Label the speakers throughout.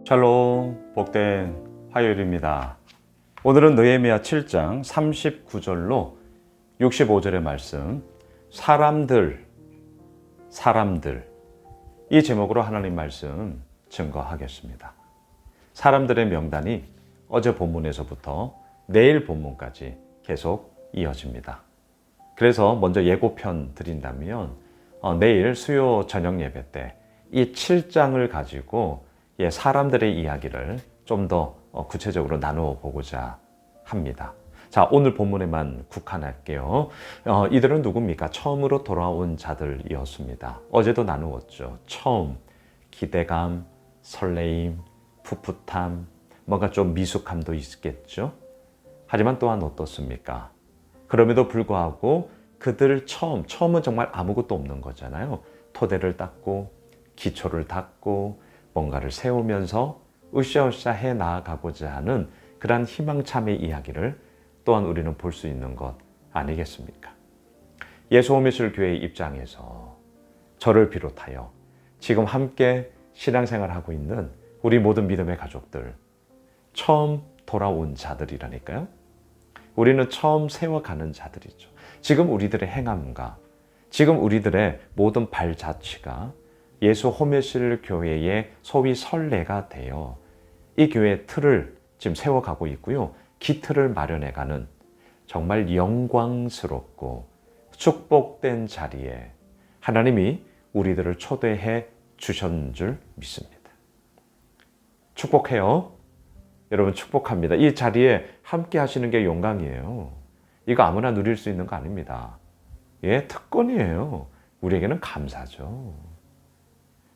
Speaker 1: 샬롬, 복된 화요일입니다. 오늘은 느헤미야 7장 39절로 65절의 말씀, 사람들 이 제목으로 하나님 말씀 증거하겠습니다. 사람들의 명단이 어제 본문에서부터 내일 본문까지 계속 이어집니다. 그래서 먼저 예고편 드린다면 내일 수요 저녁 예배 때 이 7장을 가지고 사람들의 이야기를 좀 더 구체적으로 나누어 보고자 합니다. 자, 오늘 본문에만 국한할게요. 이들은 누굽니까? 처음으로 돌아온 자들이었습니다. 어제도 나누었죠. 처음, 기대감, 설레임, 풋풋함, 뭔가 좀 미숙함도 있겠죠. 하지만 또한 어떻습니까? 그럼에도 불구하고 그들 처음은 정말 아무것도 없는 거잖아요. 토대를 닦고 기초를 닦고 뭔가를 세우면서 으쌰으쌰 해 나아가고자 하는 그러한 희망참의 이야기를 또한 우리는 볼 수 있는 것 아니겠습니까? 예수호미술 교회의 입장에서 저를 비롯하여 지금 함께 신앙생활하고 있는 우리 모든 믿음의 가족들, 처음 돌아온 자들이라니까요. 우리는 처음 세워가는 자들이죠. 지금 우리들의 행함과 지금 우리들의 모든 발자취가 예수 호메실 교회의 소위 선례가 되어 이 교회의 틀을 지금 세워가고 있고요. 기틀을 마련해가는 정말 영광스럽고 축복된 자리에 하나님이 우리들을 초대해 주셨는 줄 믿습니다. 축복해요. 여러분 축복합니다. 이 자리에 함께 하시는 게 영광이에요. 이거 아무나 누릴 수 있는 거 아닙니다. 특권이에요. 우리에게는 감사죠.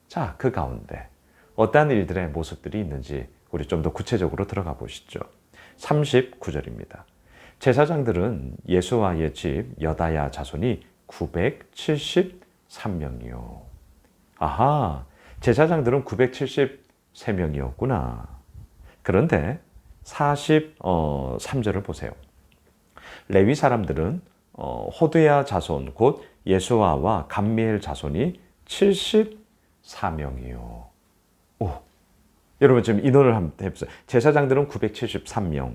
Speaker 1: 자, 그 가운데 어떠한 일들의 모습들이 있는지 우리 좀 더 구체적으로 들어가 보시죠. 39절입니다. 제사장들은 예수와의 집 여다야 자손이 973명이요. 아하, 제사장들은 973명이었구나. 그런데 43절을 보세요. 레위 사람들은 호두야 자손 곧 예수아와 감미엘 자손이 74명이요. 여러분 지금 인원을 한번 해보세요. 제사장들은 973명.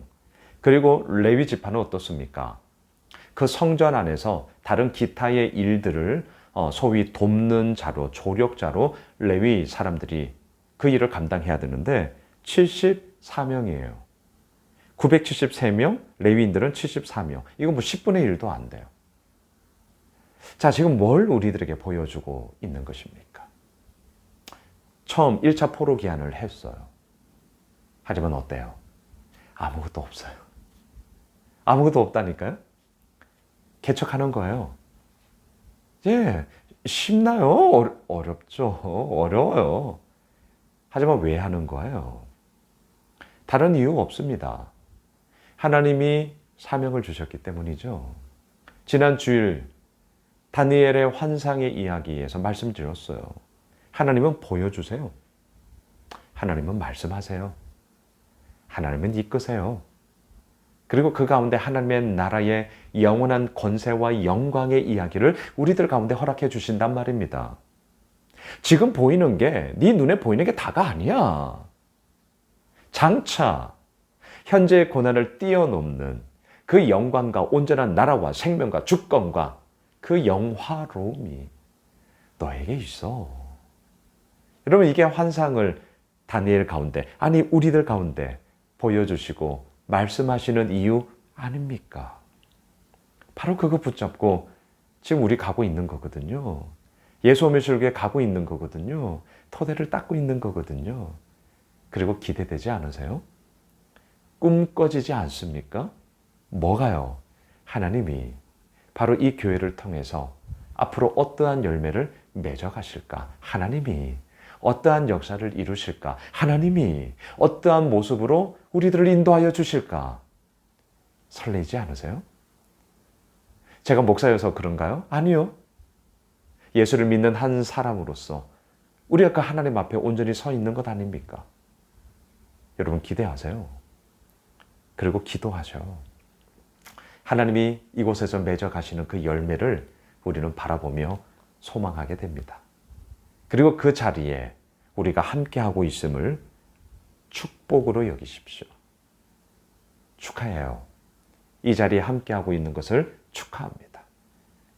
Speaker 1: 그리고 레위 지파는 어떻습니까? 그 성전 안에서 다른 기타의 일들을 소위 돕는 자로, 조력자로 레위 사람들이 그 일을 감당해야 되는데 74명이에요. 973명, 레위인들은 74명. 이거 뭐 10분의 1도 안 돼요. 자, 지금 뭘 우리들에게 보여주고 있는 것입니까? 처음 1차 포로 기한을 했어요. 하지만 어때요? 아무것도 없어요. 아무것도 없다니까요? 개척하는 거예요. 쉽나요? 어렵죠. 어려워요. 하지만 왜 하는 거예요? 다른 이유 없습니다. 하나님이 사명을 주셨기 때문이죠. 지난 주일 다니엘의 환상의 이야기에서 말씀드렸어요. 하나님은 보여주세요. 하나님은 말씀하세요. 하나님은 이끄세요. 그리고 그 가운데 하나님의 나라의 영원한 권세와 영광의 이야기를 우리들 가운데 허락해 주신단 말입니다. 지금 보이는 게 네 눈에 보이는 게 다가 아니야. 장차 현재의 고난을 뛰어넘는 그 영광과 온전한 나라와 생명과 주권과 그 영화로움이 너에게 있어. 여러분 이게 환상을 다니엘 가운데 아니 우리들 가운데 보여주시고 말씀하시는 이유 아닙니까? 바로 그거 붙잡고 지금 우리 가고 있는 거거든요. 예수오미술교에 가고 있는 거거든요. 토대를 닦고 있는 거거든요. 그리고 기대되지 않으세요? 꿈 꺼지지 않습니까? 뭐가요? 하나님이 바로 이 교회를 통해서 앞으로 어떠한 열매를 맺어가실까? 하나님이 어떠한 역사를 이루실까? 하나님이 어떠한 모습으로 우리들을 인도하여 주실까? 설레지 않으세요? 제가 목사여서 그런가요? 아니요. 예수를 믿는 한 사람으로서 우리가 그 하나님 앞에 온전히 서 있는 것 아닙니까? 여러분 기대하세요. 그리고 기도하셔. 하나님이 이곳에서 맺어가시는 그 열매를 우리는 바라보며 소망하게 됩니다. 그리고 그 자리에 우리가 함께하고 있음을 축복으로 여기십시오. 축하해요. 이 자리에 함께하고 있는 것을 축하합니다.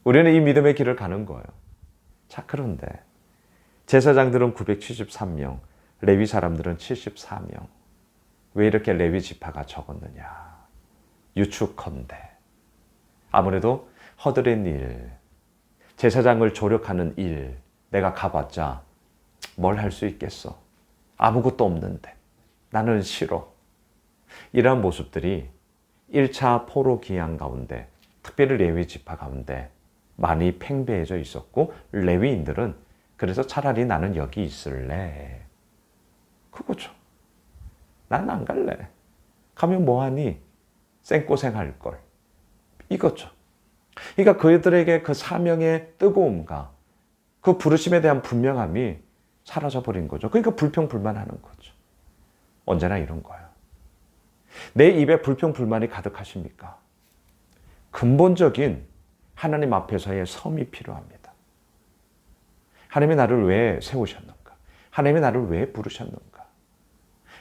Speaker 1: 우리는 이 믿음의 길을 가는 거예요. 자, 그런데 제사장들은 973명, 레위 사람들은 74명. 왜 이렇게 레위 지파가 적었느냐? 유축컨대 아무래도 허드렛 일, 제사장을 조력하는 일, 내가 가봤자 뭘 할 수 있겠어? 아무것도 없는데 나는 싫어. 이러한 모습들이 1차 포로 기한 가운데, 특별히 레위 지파 가운데 많이 팽배해져 있었고, 레위인들은 그래서 차라리 나는 여기 있을래. 그거죠. 난 안 갈래. 가면 뭐하니? 생고생할 걸. 이거죠. 그러니까 그들에게 그 사명의 뜨거움과 그 부르심에 대한 분명함이 사라져버린 거죠. 그러니까 불평불만하는 거죠. 언제나 이런 거예요. 내 입에 불평불만이 가득하십니까? 근본적인 하나님 앞에서의 섬이 필요합니다. 하나님이 나를 왜 세우셨는가? 하나님이 나를 왜 부르셨는가?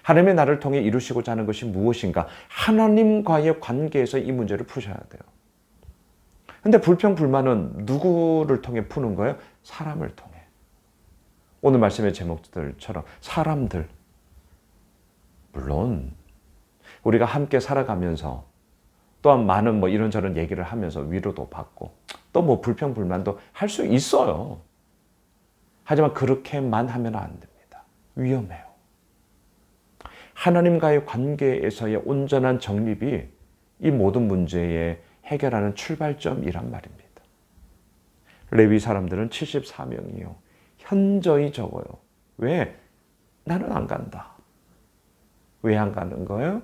Speaker 1: 하나님이 나를 통해 이루시고자 하는 것이 무엇인가? 하나님과의 관계에서 이 문제를 푸셔야 돼요. 근데 불평불만은 누구를 통해 푸는 거예요? 사람을 통해. 오늘 말씀의 제목들처럼 사람들. 물론 우리가 함께 살아가면서 또한 많은 이런저런 얘기를 하면서 위로도 받고 또 불평불만도 할 수 있어요. 하지만 그렇게만 하면 안 됩니다. 위험해요. 하나님과의 관계에서의 온전한 정립이 이 모든 문제에 해결하는 출발점이란 말입니다. 레위 사람들은 74명이요. 현저히 적어요. 왜? 나는 안 간다. 왜 안 가는 거예요?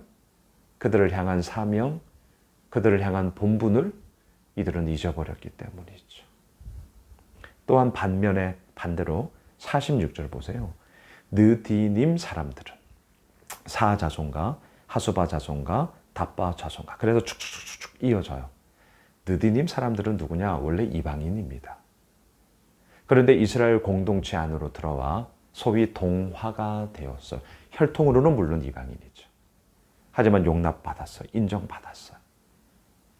Speaker 1: 그들을 향한 사명, 그들을 향한 본분을 이들은 잊어버렸기 때문이죠. 또한 반대로 46절 보세요. 느디님 사람들은 사 자손과 하수바 자손과 답바 자손과, 그래서 축축축축 이어져요. 느디님 사람들은 누구냐? 원래 이방인입니다. 그런데 이스라엘 공동체 안으로 들어와 소위 동화가 되었어요. 혈통으로는 물론 이방인이죠. 하지만 용납받았어요. 인정받았어요.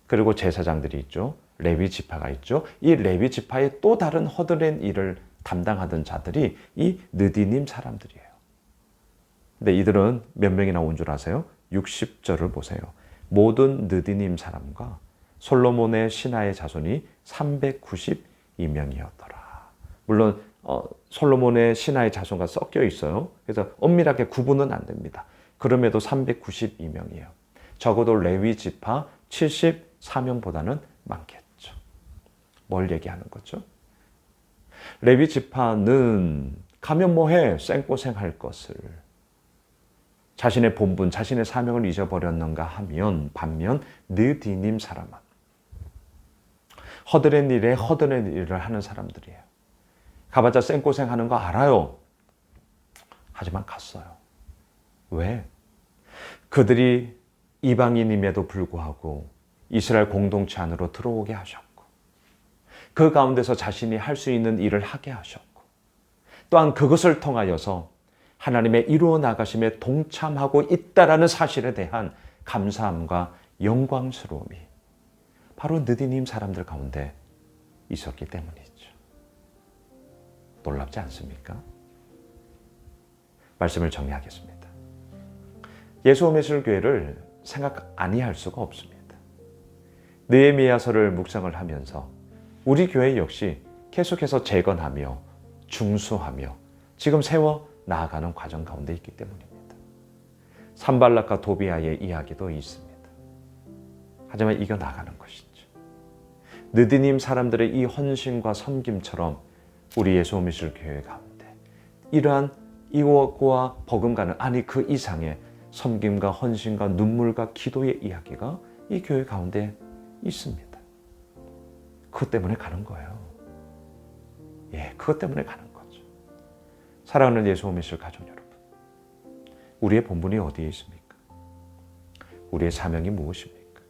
Speaker 1: 그리고 제사장들이 있죠. 레위 지파가 있죠. 이 레위 지파의 또 다른 허드렛 일을 담당하던 자들이 이 느디님 사람들이에요. 근데 이들은 몇 명이나 온 줄 아세요? 60절을 보세요. 모든 느디님 사람과 솔로몬의 신하의 자손이 392명이었더라. 물론 솔로몬의 신하의 자손과 섞여 있어요. 그래서 엄밀하게 구분은 안 됩니다. 그럼에도 392명이에요. 적어도 레위 지파 74명보다는 많겠죠. 뭘 얘기하는 거죠? 레위 지파는 가면 뭐해? 생고생할 것을. 자신의 본분, 자신의 사명을 잊어버렸는가 하면, 반면 느디님 사람은 허드렛 일을 하는 사람들이에요. 가봤자 생고생하는 거 알아요. 하지만 갔어요. 왜? 그들이 이방인임에도 불구하고 이스라엘 공동체 안으로 들어오게 하셨고, 그 가운데서 자신이 할 수 있는 일을 하게 하셨고, 또한 그것을 통하여서 하나님의 이루어 나가심에 동참하고 있다라는 사실에 대한 감사함과 영광스러움이 바로 느디님 사람들 가운데 있었기 때문이죠. 놀랍지 않습니까? 말씀을 정리하겠습니다. 예수오메술교회를 생각 아니할 수가 없습니다. 느헤미야서를 묵상을 하면서 우리 교회 역시 계속해서 재건하며 중수하며 지금 세워 나아가는 과정 가운데 있기 때문입니다. 산발락과 도비아의 이야기도 있습니다. 하지만 이겨나가는 것이죠. 느디님 사람들의 이 헌신과 섬김처럼 우리 예수오미술교회 가운데 이러한 이워과 버금가는, 아니 그 이상의 섬김과 헌신과 눈물과 기도의 이야기가 이 교회 가운데 있습니다. 그것 때문에 가는 거예요. 그것 때문에 가는 거죠. 사랑하는 예수오미술 가족 여러분, 우리의 본분이 어디에 있습니까? 우리의 사명이 무엇입니까?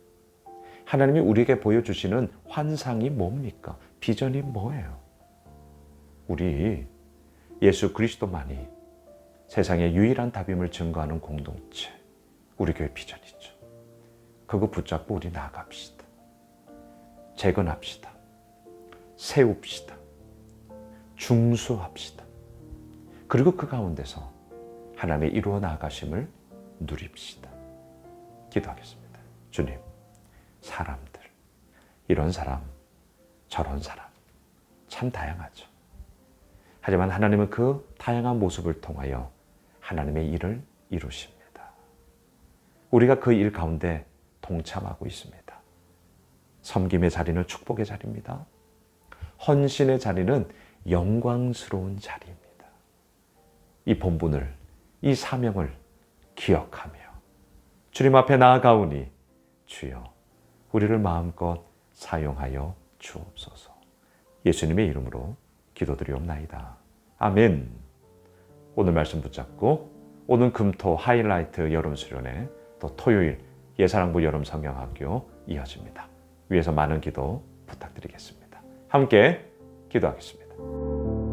Speaker 1: 하나님이 우리에게 보여주시는 환상이 뭡니까? 비전이 뭐예요? 우리 예수 그리스도만이 세상의 유일한 답임을 증거하는 공동체, 우리 교회 비전이죠. 그거 붙잡고 우리 나아갑시다. 재건합시다. 세웁시다. 중수합시다. 그리고 그 가운데서 하나님의 이루어 나아가심을 누립시다. 기도하겠습니다. 주님, 사람들, 이런 사람, 저런 사람, 참 다양하죠. 하지만 하나님은 그 다양한 모습을 통하여 하나님의 일을 이루십니다. 우리가 그 일 가운데 동참하고 있습니다. 섬김의 자리는 축복의 자리입니다. 헌신의 자리는 영광스러운 자리입니다. 이 본분을, 이 사명을 기억하며 주님 앞에 나아가오니 주여 우리를 마음껏 사용하여 주옵소서. 예수님의 이름으로 기도드리옵나이다. 아멘. 오늘 말씀 붙잡고 오늘 금토 하이라이트 여름 수련회, 또 토요일 예사랑부 여름 성경학교 이어집니다. 위에서 많은 기도 부탁드리겠습니다. 함께 기도하겠습니다.